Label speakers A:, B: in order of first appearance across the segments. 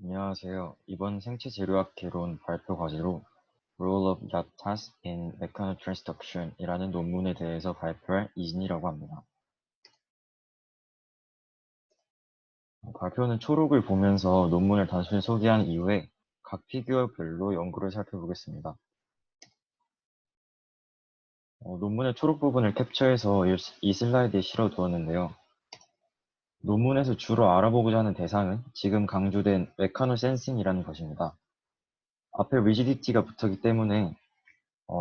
A: 안녕하세요. 이번 생체 재료학 개론 발표 과제로 Role of YAPTAZ in Mechanotransduction 이라는 논문에 대해서 발표할 이진이라고 합니다. 발표는 초록을 보면서 논문을 단순히 소개한 이후에 각 피규어별로 연구를 살펴보겠습니다. 논문의 초록 부분을 캡처해서 이 슬라이드에 실어 두었는데요. 논문에서 주로 알아보고자 하는 대상은 지금 강조된 메카노 센싱이라는 것입니다. 앞에 리지디티가 붙었기 때문에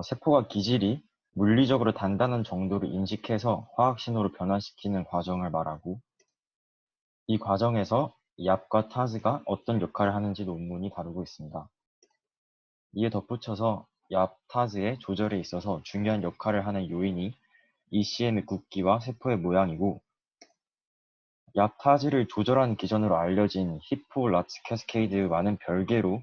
A: 세포가 기질이 물리적으로 단단한 정도를 인식해서 화학 신호로 변화시키는 과정을 말하고, 이 과정에서 얍과 타즈가 어떤 역할을 하는지 논문이 다루고 있습니다. 이에 덧붙여서 얍, 타즈의 조절에 있어서 중요한 역할을 하는 요인이 ECM의 굵기와 세포의 모양이고, 얍, 타즈를 조절하는 기전으로 알려진 히포 라츠 캐스케이드와는 별개로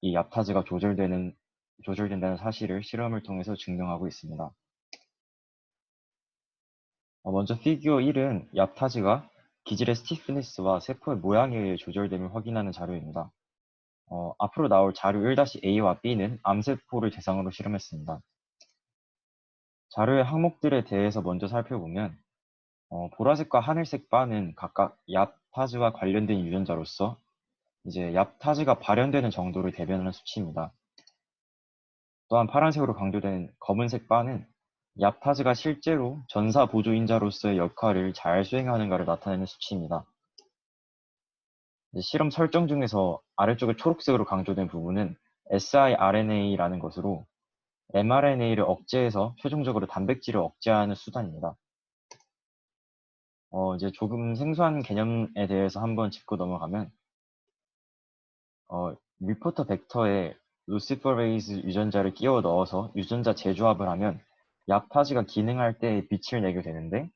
A: 이 얍, 타즈가 조절된다는 사실을 실험을 통해서 증명하고 있습니다. 먼저 피규어 1은 얍타즈가 기질의 스티프니스와 세포의 모양에 의해 조절됨을 확인하는 자료입니다. 앞으로 나올 자료 1-A와 B는 암세포를 대상으로 실험했습니다. 자료의 항목들에 대해서 먼저 살펴보면, 보라색과 하늘색 바는 각각 얍타즈와 관련된 유전자로서 이제 얍타즈가 발현되는 정도를 대변하는 수치입니다. 또한 파란색으로 강조된 검은색 바는 얍타즈가 실제로 전사 보조인자로서의 역할을 잘 수행하는가를 나타내는 수치입니다. 실험 설정 중에서 아래쪽에 초록색으로 강조된 부분은 siRNA라는 것으로 mRNA를 억제해서 최종적으로 단백질을 억제하는 수단입니다. 이제 조금 생소한 개념에 대해서 한번 짚고 넘어가면, 리포터 벡터에 루시퍼레이즈 유전자를 끼워 넣어서 유전자 재조합을 하면 얍타즈가 기능할 때 빛을 내게 되는데,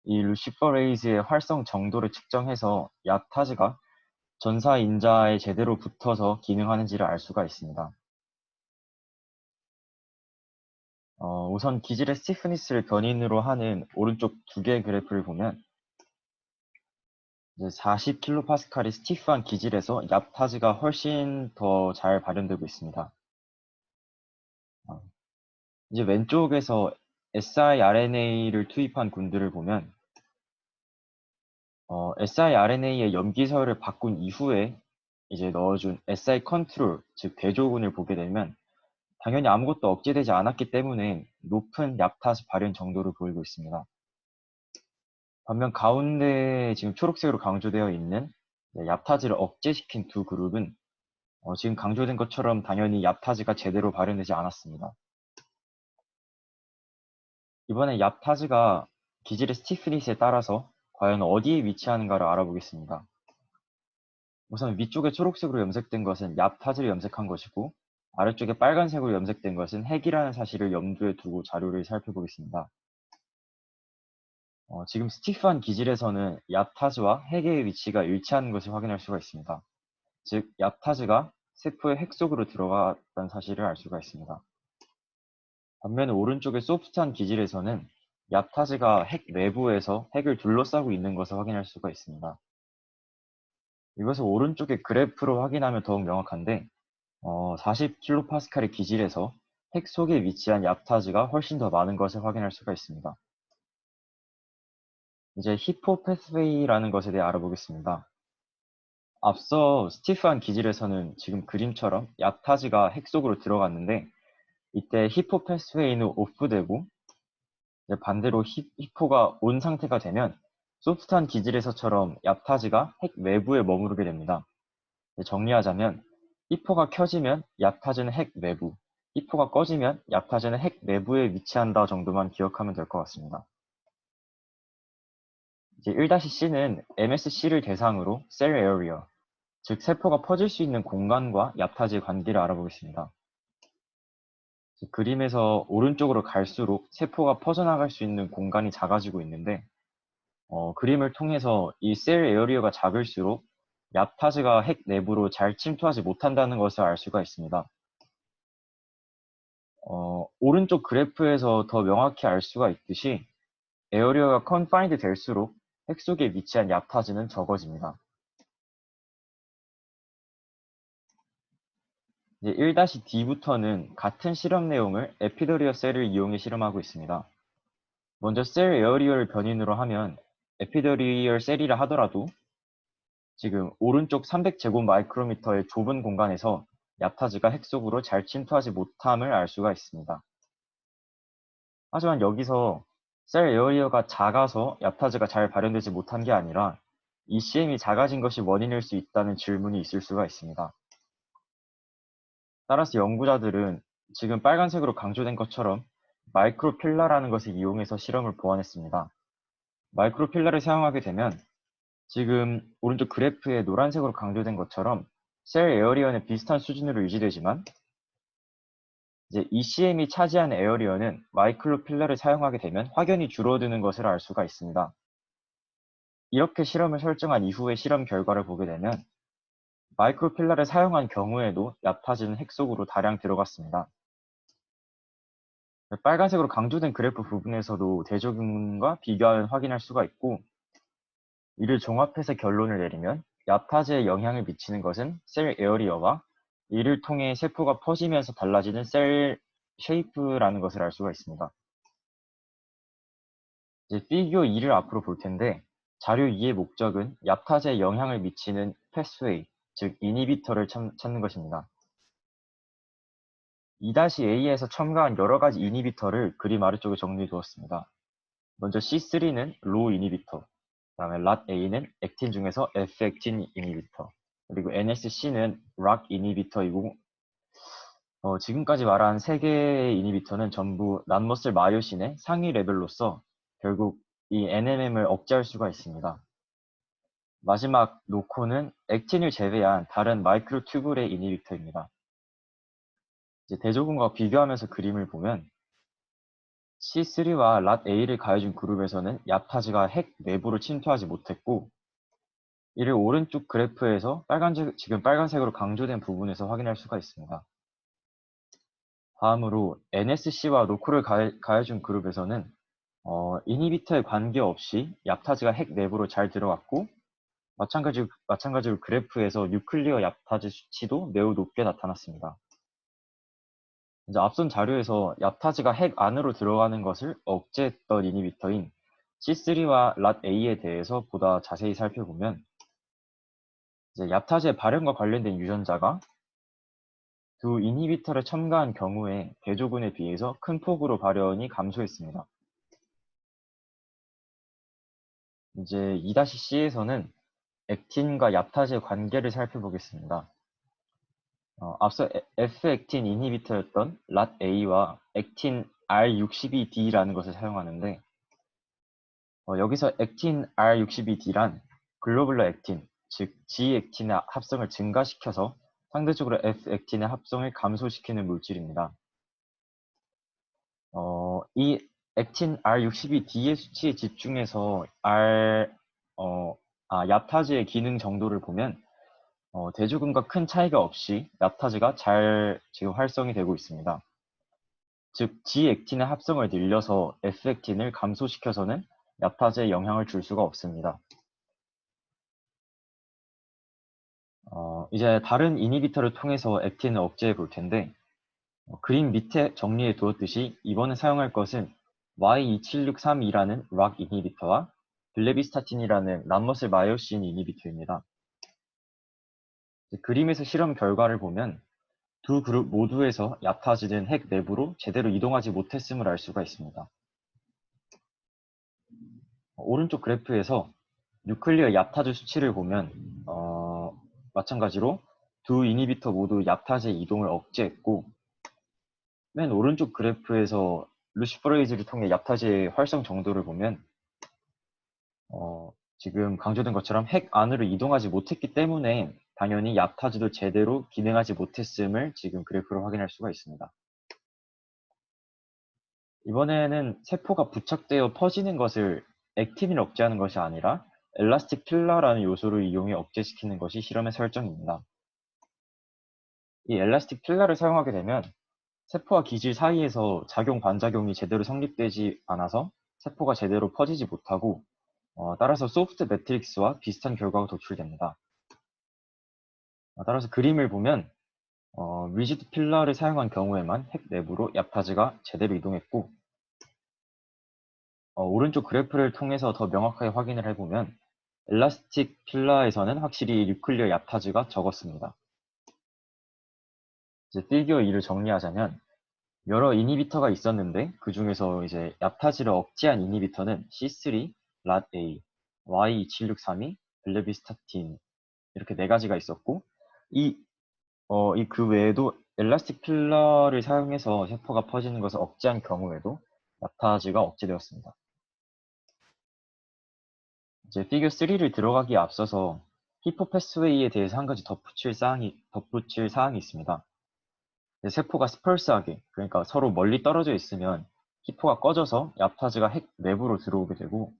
A: 이 루시퍼레이즈의 활성 정도를 측정해서 얍타즈가 전사 인자에 제대로 붙어서 기능하는지를 알 수가 있습니다. 우선 기질의 스티프니스를 변인으로 하는 오른쪽 두 개의 그래프를 보면, 이제 40kPa이 스티프한 기질에서 얍타즈가 훨씬 더 잘 발현되고 있습니다. 어, 이제 왼쪽에서 siRNA를 투입한 군들을 보면, siRNA의 염기서열을 바꾼 이후에 이제 넣어준 si 컨트롤, 즉 대조군을 보게 되면 당연히 아무것도 억제되지 않았기 때문에 높은 얍타즈 발현 정도를 보이고 있습니다. 반면 가운데 지금 초록색으로 강조되어 있는 얍타즈를 억제시킨 두 그룹은 지금 강조된 것처럼 당연히 얍타즈가 제대로 발현되지 않았습니다. 이번에 얍타즈가 기질의 스티프니스에 따라서 과연 어디에 위치하는가를 알아보겠습니다. 우선 위쪽에 초록색으로 염색된 것은 얍타즈를 염색한 것이고, 아래쪽에 빨간색으로 염색된 것은 핵이라는 사실을 염두에 두고 자료를 살펴보겠습니다. 지금 스티프한 기질에서는 얍타즈와 핵의 위치가 일치하는 것을 확인할 수가 있습니다. 즉, 얍타즈가 세포의 핵 속으로 들어갔다는 사실을 알 수가 있습니다. 반면에 오른쪽의 소프트한 기질에서는 얍타즈가 핵 내부에서 핵을 둘러싸고 있는 것을 확인할 수가 있습니다. 이것을 오른쪽의 그래프로 확인하면 더욱 명확한데, 40kPa의 기질에서 핵 속에 위치한 얍타즈가 훨씬 더 많은 것을 확인할 수가 있습니다. 이제 히포 패스웨이라는 것에 대해 알아보겠습니다. 앞서 스티프한 기질에서는 지금 그림처럼 얍타즈가 핵 속으로 들어갔는데, 이때 히포 패스웨이는 오프되고, 이제 반대로 히포가 온 상태가 되면 소프트한 기질에서처럼 얍타즈가 핵 외부에 머무르게 됩니다. 정리하자면 히포가 켜지면 얍타즈는 핵 외부, 히포가 꺼지면 얍타즈는 핵 내부에 위치한다 정도만 기억하면 될 것 같습니다. 이제 1-C는 MSC를 대상으로 셀 에어리어, 즉 세포가 퍼질 수 있는 공간과 얍타즈의 관계를 알아보겠습니다. 그림에서 오른쪽으로 갈수록 세포가 퍼져나갈 수 있는 공간이 작아지고 있는데, 그림을 통해서 이 셀 에어리어가 작을수록 얍타즈가 핵 내부로 잘 침투하지 못한다는 것을 알 수가 있습니다. 오른쪽 그래프에서 더 명확히 알 수가 있듯이 에어리어가 컨파인드 될수록 핵 속에 위치한 얍타즈는 적어집니다. 이제 1-D부터는 같은 실험 내용을 에피더리어 셀을 이용해 실험하고 있습니다. 먼저 셀 에어리어를 변인으로 하면 에피더리얼 셀이라 하더라도 지금 오른쪽 300제곱 마이크로미터의 좁은 공간에서 얍타즈가 핵 속으로 잘 침투하지 못함을 알 수가 있습니다. 하지만 여기서 셀 에어리어가 작아서 얍타즈가 잘 발현되지 못한 게 아니라 ECM이 작아진 것이 원인일 수 있다는 질문이 있을 수가 있습니다. 따라서 연구자들은 지금 빨간색으로 강조된 것처럼 마이크로필라라는 것을 이용해서 실험을 보완했습니다. 마이크로필라를 사용하게 되면 지금 오른쪽 그래프에 노란색으로 강조된 것처럼 셀 에어리어는 비슷한 수준으로 유지되지만 이제 ECM이 차지한 에어리어는 마이크로필라를 사용하게 되면 확연히 줄어드는 것을 알 수가 있습니다. 이렇게 실험을 설정한 이후의 실험 결과를 보게 되면 마이크로필라를 사용한 경우에도 얍타즈는 핵 속으로 다량 들어갔습니다. 빨간색으로 강조된 그래프 부분에서도 대조군과 비교하면 확인할 수가 있고, 이를 종합해서 결론을 내리면 얍타즈에 영향을 미치는 것은 셀 에어리어와 이를 통해 세포가 퍼지면서 달라지는 셀 쉐이프라는 것을 알 수가 있습니다. 이제 피규어 2를 앞으로 볼 텐데, 자료 2의 목적은 얍타즈에 영향을 미치는 패스웨이, 즉 이니비터를 찾는 것입니다. 2-A에서 첨가한 여러 가지 이니비터를 그림 아래쪽에 정리해 두었습니다. 먼저 C3는 로우 이니비터, 그다음에 LATA는 액틴 중에서 F-액틴 이니비터, 그리고 NSC는 락 이니비터이고, 지금까지 말한 세 개의 이니비터는 전부 난머슬 마이오신의 상위 레벨로서 결국 이 NMM을 억제할 수가 있습니다. 마지막 노코는 액틴을 제외한 다른 마이크로 튜블의 이니비터입니다. 이제 대조군과 비교하면서 그림을 보면 C3와 LATA를 가해준 그룹에서는 얍타즈가 핵 내부로 침투하지 못했고, 이를 오른쪽 그래프에서 지금 빨간색으로 강조된 부분에서 확인할 수가 있습니다. 다음으로 NSC와 노코를 가해준 그룹에서는 이니비터에 관계없이 얍타즈가 핵 내부로 잘 들어갔고, 마찬가지로 그래프에서 뉴클리어 얍타즈 수치도 매우 높게 나타났습니다. 이제 앞선 자료에서 얍타즈가 핵 안으로 들어가는 것을 억제했던 이니비터인 C3와 LATA에 대해서 보다 자세히 살펴보면, 이제 얍타즈의 발현과 관련된 유전자가 두 이니비터를 첨가한 경우에 대조군에 비해서 큰 폭으로 발현이 감소했습니다. 이제 2-C에서는 액틴과 얍타즈의 관계를 살펴보겠습니다. 앞서 F-액틴 이니비터였던 LATA와 액틴 R62D라는 것을 사용하는데, 여기서 액틴 R62D란 글로불러 액틴, 즉 G-액틴의 합성을 증가시켜서 상대적으로 F-액틴의 합성을 감소시키는 물질입니다. 이 액틴 R62D의 수치에 집중해서 얍타즈의 기능 정도를 보면 대조군과 큰 차이가 없이 얍타즈가 잘 지금 활성이 되고 있습니다. 즉 G액틴의 합성을 늘려서 F액틴을 감소시켜서는 얍타즈에 영향을 줄 수가 없습니다. 이제 다른 이니비터를 통해서 액틴을 억제해 볼 텐데, 그림 밑에 정리해 두었듯이 이번에 사용할 것은 Y27632라는 락 이니비터와 블레비스타틴이라는 람머슬 마이오신 이니비터입니다. 그림에서 실험 결과를 보면 두 그룹 모두에서 얍타즈는 핵 내부로 제대로 이동하지 못했음을 알 수가 있습니다. 오른쪽 그래프에서 뉴클리어 얍타즈 수치를 보면 마찬가지로 두 이니비터 모두 얍타즈의 이동을 억제했고, 맨 오른쪽 그래프에서 루시퍼레이즈를 통해 얍타즈의 활성 정도를 보면 지금 강조된 것처럼 핵 안으로 이동하지 못했기 때문에 당연히 얍타즈도 제대로 기능하지 못했음을 지금 그래프로 확인할 수가 있습니다. 이번에는 세포가 부착되어 퍼지는 것을 액틴을 억제하는 것이 아니라 엘라스틱 필러라는 요소를 이용해 억제시키는 것이 실험의 설정입니다. 이 엘라스틱 필러를 사용하게 되면 세포와 기질 사이에서 작용 반작용이 제대로 성립되지 않아서 세포가 제대로 퍼지지 못하고, 따라서 소프트 매트릭스와 비슷한 결과가 도출됩니다. 따라서 그림을 보면 리지드 필러를 사용한 경우에만 핵 내부로 얍타즈가 제대로 이동했고, 오른쪽 그래프를 통해서 더 명확하게 확인을 해보면 엘라스틱 필러에서는 확실히 뉴클리어 얍타즈가 적었습니다. 이제 피규어 2를 정리하자면 여러 이니비터가 있었는데 그 중에서 이제 얍타즈를 억제한 이니비터는 C3, 랏A, Y2763이, 블레비스타틴 이렇게 네 가지가 있었고 그 외에도 엘라스틱 필러를 사용해서 세포가 퍼지는 것을 억제한 경우에도 얍타즈가 억제되었습니다. 이제 피규어 3를 들어가기에 앞서서 히포 패스웨이에 대해서 한 가지 덧붙일 사항이 있습니다. 세포가 스펄스하게, 그러니까 서로 멀리 떨어져 있으면 히포가 꺼져서 얍타즈가 핵 내부로 들어오게 되고,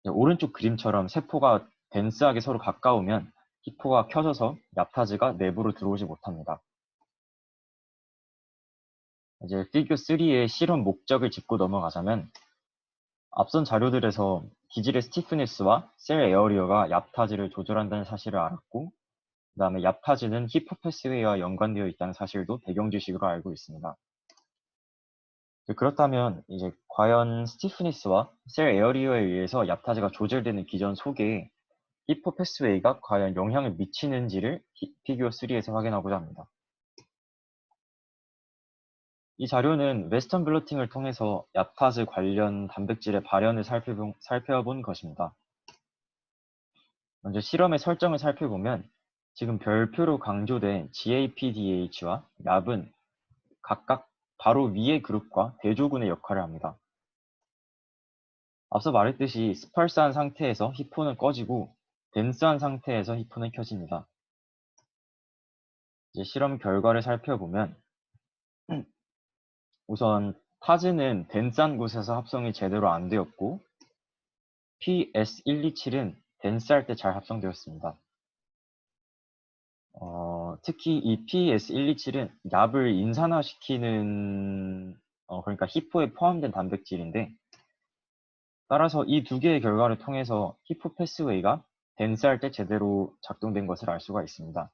A: 오른쪽 그림처럼 세포가 덴스하게 서로 가까우면 히포가 켜져서 얍타즈가 내부로 들어오지 못합니다. 이제 피규어 3의 실험 목적을 짚고 넘어가자면 앞선 자료들에서 기질의 스티프니스와 셀 에어리어가 얍타즈를 조절한다는 사실을 알았고, 그 다음에 얍타즈는 히포 패스웨이와 연관되어 있다는 사실도 배경 지식으로 알고 있습니다. 그렇다면 이제 과연 스티프니스와 셀 에어리어에 의해서 얍타즈가 조절되는 기전 속에 히포 패스웨이가 과연 영향을 미치는지를 피규어 3에서 확인하고자 합니다. 이 자료는 웨스턴 블러팅을 통해서 얍타즈 관련 단백질의 발현을 살펴본 것입니다. 먼저 실험의 설정을 살펴보면 지금 별표로 강조된 GAPDH와 얍은 각각 바로 위의 그룹과 대조군의 역할을 합니다. 앞서 말했듯이 스펄스한 상태에서 히포는 꺼지고 덴스한 상태에서 히포는 켜집니다. 이제 실험 결과를 살펴보면 우선 타즈는 덴스한 곳에서 합성이 제대로 안 되었고 PS127은 덴스할 때 잘 합성되었습니다. 특히 이 PS127은 얍을 인산화시키는 그러니까 히포에 포함된 단백질인데 따라서 이 두 개의 결과를 통해서 히포 패스웨이가 덴스할 때 제대로 작동된 것을 알 수가 있습니다.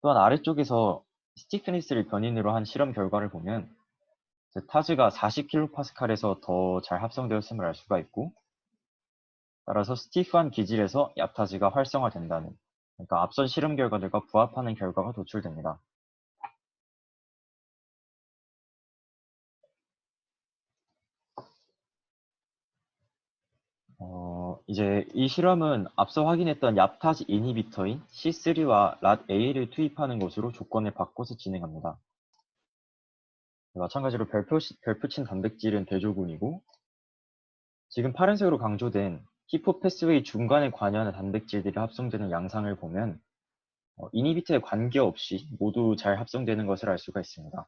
A: 또한 아래쪽에서 스티프니스를 변인으로 한 실험 결과를 보면 타즈가 40kPa에서 더 잘 합성되었음을 알 수가 있고 따라서 스티프한 기질에서 얍타즈가 활성화된다는 그러니까 앞선 실험 결과들과 부합하는 결과가 도출됩니다. 이제 이 실험은 앞서 확인했던 얍타즈 이니비터인 C3와 랏A를 투입하는 것으로 조건을 바꿔서 진행합니다. 마찬가지로 별표친 단백질은 대조군이고 지금 파란색으로 강조된 히포 패스웨이 중간에 관여하는 단백질들이 합성되는 양상을 보면 이니비터에 관계없이 모두 잘 합성되는 것을 알 수가 있습니다.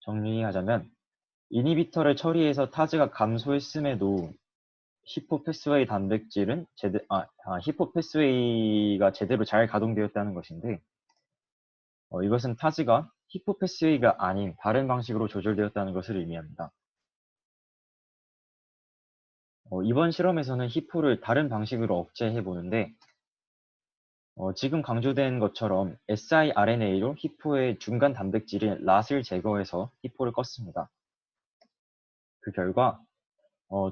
A: 정리하자면 이니비터를 처리해서 타즈가 감소했음에도 히포 패스웨이 단백질은 히포 패스웨이가 제대로 잘 가동되었다는 것인데 이것은 타즈가 히포 패스웨이가 아닌 다른 방식으로 조절되었다는 것을 의미합니다. 이번 실험에서는 히포를 다른 방식으로 억제해 보는데 지금 강조된 것처럼 siRNA로 히포의 중간 단백질인 랏을 제거해서 히포를 껐습니다. 그 결과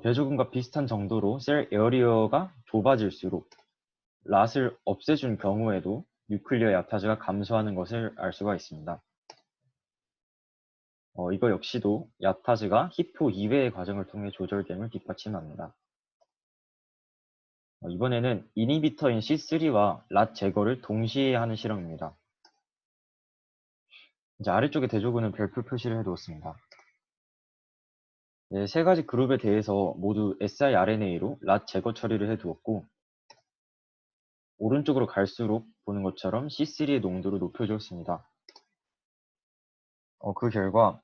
A: 대조군과 비슷한 정도로 셀 에어리어가 좁아질수록 랏을 없애준 경우에도 뉴클리어 얍타즈가 감소하는 것을 알 수가 있습니다. 이거 역시도 얍타즈가 히포 이외의 과정을 통해 조절됨을 뒷받침합니다. 이번에는 이니비터인 C3와 랏 제거를 동시에 하는 실험입니다. 이제 아래쪽에 대조군은 별표 표시를 해두었습니다. 네, 세 가지 그룹에 대해서 모두 siRNA로 랏 제거 처리를 해두었고 오른쪽으로 갈수록 보는 것처럼 C3의 농도를 높여주었습니다. 그 결과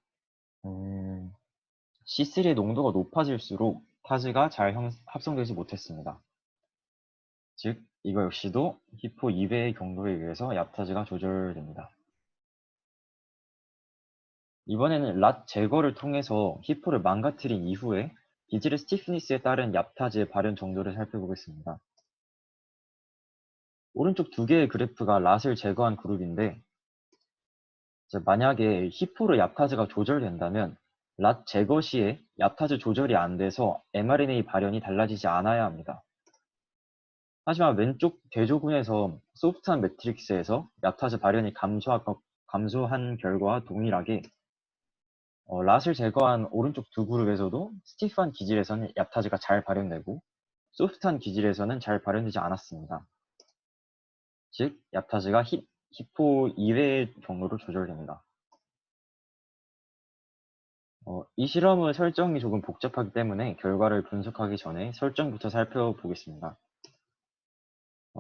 A: C3의 농도가 높아질수록 타즈가 잘 합성되지 못했습니다. 즉, 이거 역시도 히포 2배의 경로에 의해서 얍타즈가 조절됩니다. 이번에는 랏 제거를 통해서 히포를 망가뜨린 이후에 기질의 스티프니스에 따른 얍타즈의 발현 정도를 살펴보겠습니다. 오른쪽 두 개의 그래프가 랏을 제거한 그룹인데 이제 만약에 히포로 얍타즈가 조절된다면 랏 제거 시에 얍타즈 조절이 안 돼서 mRNA 발현이 달라지지 않아야 합니다. 하지만 왼쪽 대조군에서 소프트한 매트릭스에서 얍타즈 발현이 감소한 결과와 동일하게 랏을 제거한 오른쪽 두 그룹에서도 스티프한 기질에서는 얍타즈가 잘 발현되고 소프트한 기질에서는 잘 발현되지 않았습니다. 즉, 얍타즈가 히포 이외의 경로로 조절됩니다. 이 실험의 설정이 조금 복잡하기 때문에 결과를 분석하기 전에 설정부터 살펴보겠습니다.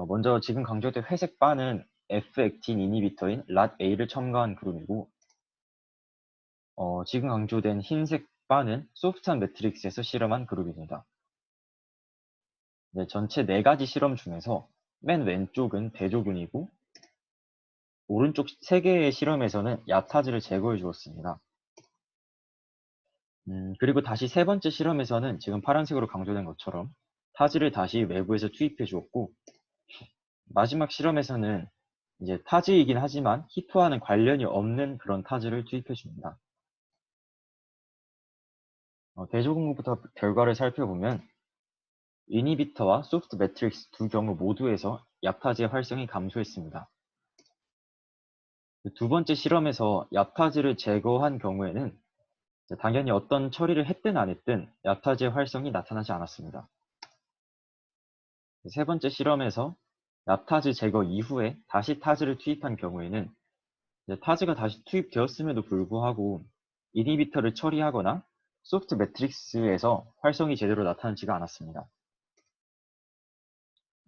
A: 먼저 지금 강조된 회색 바는 F-액틴 이니비터인 랏A를 첨가한 그룹이고 지금 강조된 흰색 바는 소프트한 매트릭스에서 실험한 그룹입니다. 네, 전체 4가지 실험 중에서 맨 왼쪽은 대조군이고 오른쪽 3개의 실험에서는 얍타즈를 제거해 주었습니다. 그리고 다시 세 번째 실험에서는 지금 파란색으로 강조된 것처럼 타즈를 다시 외부에서 투입해 주었고 마지막 실험에서는 이제 타즈이긴 하지만 히포와는 관련이 없는 그런 타즈를 투입해 줍니다. 대조군부터 결과를 살펴보면 이니비터와 소프트 매트릭스 두 경우 모두에서 얍타즈의 활성이 감소했습니다. 두 번째 실험에서 얍타즈를 제거한 경우에는 당연히 어떤 처리를 했든 안 했든 얍타즈의 활성이 나타나지 않았습니다. 세 번째 실험에서 얍타즈 제거 이후에 다시 타즈를 투입한 경우에는 타즈가 다시 투입되었음에도 불구하고 이니비터를 처리하거나 소프트 매트릭스에서 활성이 제대로 나타나지가 않았습니다.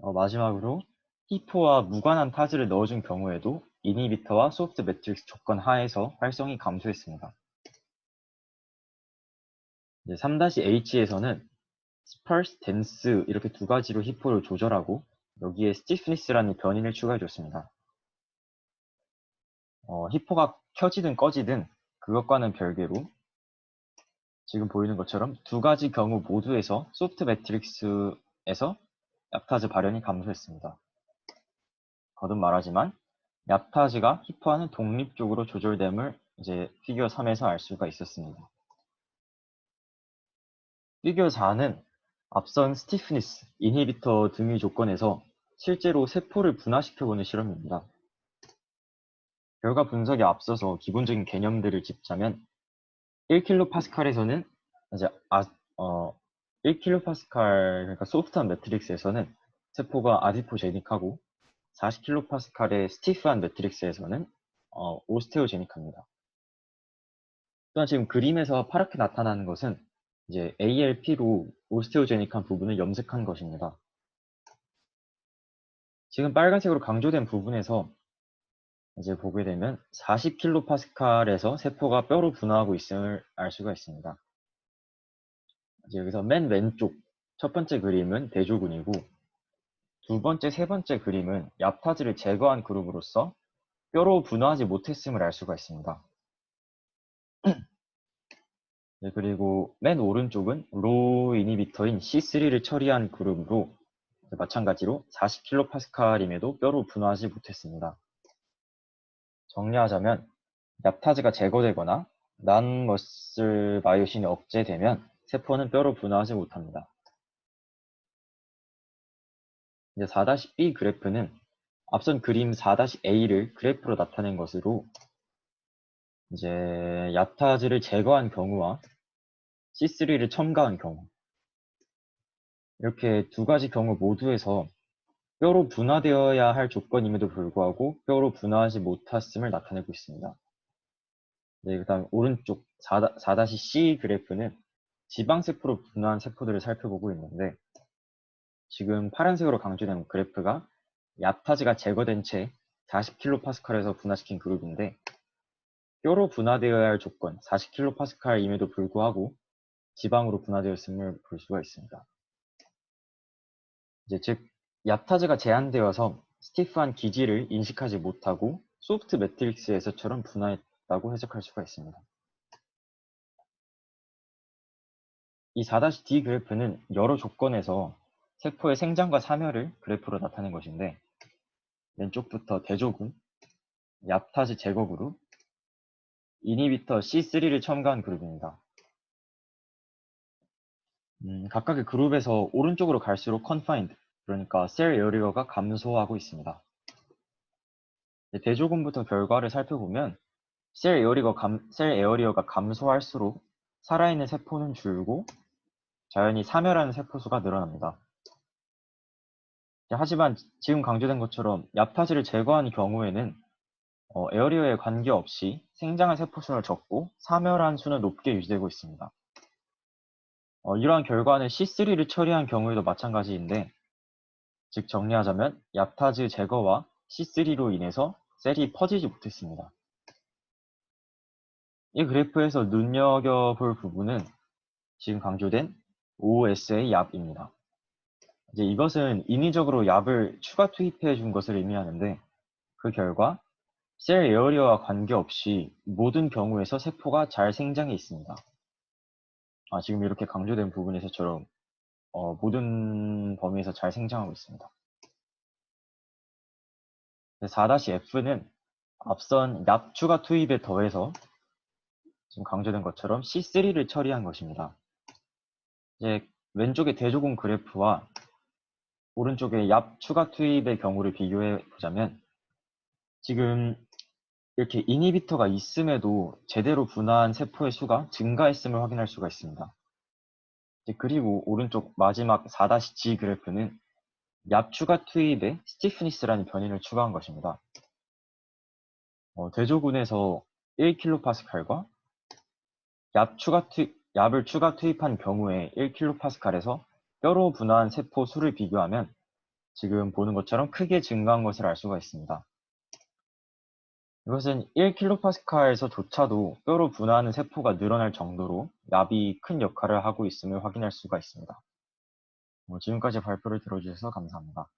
A: 마지막으로 히포와 무관한 타즈를 넣어준 경우에도 이니비터와 소프트 매트릭스 조건 하에서 활성이 감소했습니다. 3-H에서는 스펄스, 덴스 이렇게 두 가지로 히포를 조절하고 여기에 스티프니스라는 변인을 추가해줬습니다. 히포가 켜지든 꺼지든 그것과는 별개로 지금 보이는 것처럼 두 가지 경우 모두에서 소프트 매트릭스에서 얍타즈 발현이 감소했습니다. 거듭 말하지만 얍타즈가 히포와는 독립적으로 조절됨을 이제 피규어 3에서 알 수가 있었습니다. 피규어 4는 앞선 스티프니스, 이니비터 등의 조건에서 실제로 세포를 분화시켜보는 실험입니다. 결과 분석에 앞서서 기본적인 개념들을 짚자면 1kPa에서는 이제 1kPa 그러니까 소프트한 매트릭스에서는 세포가 아디포제닉하고 40kPa의 스티프한 매트릭스에서는 오스테오제닉합니다. 또한 지금 그림에서 파랗게 나타나는 것은 이제 ALP로 오스테오제닉한 부분을 염색한 것입니다. 지금 빨간색으로 강조된 부분에서 이제 보게 되면 40kPa에서 세포가 뼈로 분화하고 있음을 알 수가 있습니다. 이제 여기서 맨 왼쪽 첫 번째 그림은 대조군이고 두 번째, 세 번째 그림은 얍타즈를 제거한 그룹으로서 뼈로 분화하지 못했음을 알 수가 있습니다. 네, 그리고 맨 오른쪽은 로우 이니비터인 C3를 처리한 그룹으로 마찬가지로 40kPa임에도 뼈로 분화하지 못했습니다. 정리하자면 얍타즈가 제거되거나 난머슬 마요신이 억제되면 세포는 뼈로 분화하지 못합니다. 이제 4-B 그래프는 앞선 그림 4-A를 그래프로 나타낸 것으로 이제 얍타즈를 제거한 경우와 C3를 첨가한 경우 이렇게 두 가지 경우 모두에서 뼈로 분화되어야 할 조건임에도 불구하고 뼈로 분화하지 못했음을 나타내고 있습니다. 네, 그다음 오른쪽 4-C 그래프는 지방세포로 분화한 세포들을 살펴보고 있는데 지금 파란색으로 강조된 그래프가 얍타즈가 제거된 채 40kPa에서 분화시킨 그룹인데 뼈로 분화되어야 할 조건 40kPa임에도 불구하고 지방으로 분화되었음을 볼 수가 있습니다. 이제 즉 얍타즈가 제한되어서 스티프한 기질을 인식하지 못하고 소프트 매트릭스에서처럼 분화했다고 해석할 수가 있습니다. 이 4-D 그래프는 여러 조건에서 세포의 생장과 사멸을 그래프로 나타낸 것인데 왼쪽부터 대조군, 얍타즈 제거 그룹, 이니비터 C3를 첨가한 그룹입니다. 각각의 그룹에서 오른쪽으로 갈수록 confined, 그러니까 셀 에어리어가 감소하고 있습니다. 대조군부터 결과를 살펴보면 셀 에어리어가 감소할수록 살아있는 세포는 줄고 자연히 사멸하는 세포수가 늘어납니다. 하지만 지금 강조된 것처럼 얍타즈를 제거한 경우에는 에어리어에 관계없이 생장한 세포수는 적고 사멸한 수는 높게 유지되고 있습니다. 이러한 결과는 C3를 처리한 경우에도 마찬가지인데, 즉 정리하자면 얍타즈 제거와 C3로 인해서 셀이 퍼지지 못했습니다. 이 그래프에서 눈여겨볼 부분은 지금 강조된 OS의 얍입니다. 이제 이것은 인위적으로 얍을 추가 투입해 준 것을 의미하는데, 그 결과 셀 에어리어와 관계없이 모든 경우에서 세포가 잘 생장해 있습니다. 지금 이렇게 강조된 부분에서처럼 모든 범위에서 잘 생장하고 있습니다. 4-F는 앞선 얍 추가 투입에 더해서 지금 강조된 것처럼 C3를 처리한 것입니다. 이제 왼쪽의 대조군 그래프와 오른쪽의 얍 추가 투입의 경우를 비교해 보자면 지금 이렇게 이니비터가 있음에도 제대로 분화한 세포의 수가 증가했음을 확인할 수가 있습니다. 그리고 오른쪽 마지막 4-G 그래프는 얍 추가 투입에 스티프니스라는 변인을 추가한 것입니다. 대조군에서 1kPa과 얍을 추가 투입한 경우에 1kPa에서 뼈로 분화한 세포 수를 비교하면 지금 보는 것처럼 크게 증가한 것을 알 수가 있습니다. 이것은 1kPa에서조차도 뼈로 분화하는 세포가 늘어날 정도로 얍이 큰 역할을 하고 있음을 확인할 수가 있습니다. 지금까지 발표를 들어주셔서 감사합니다.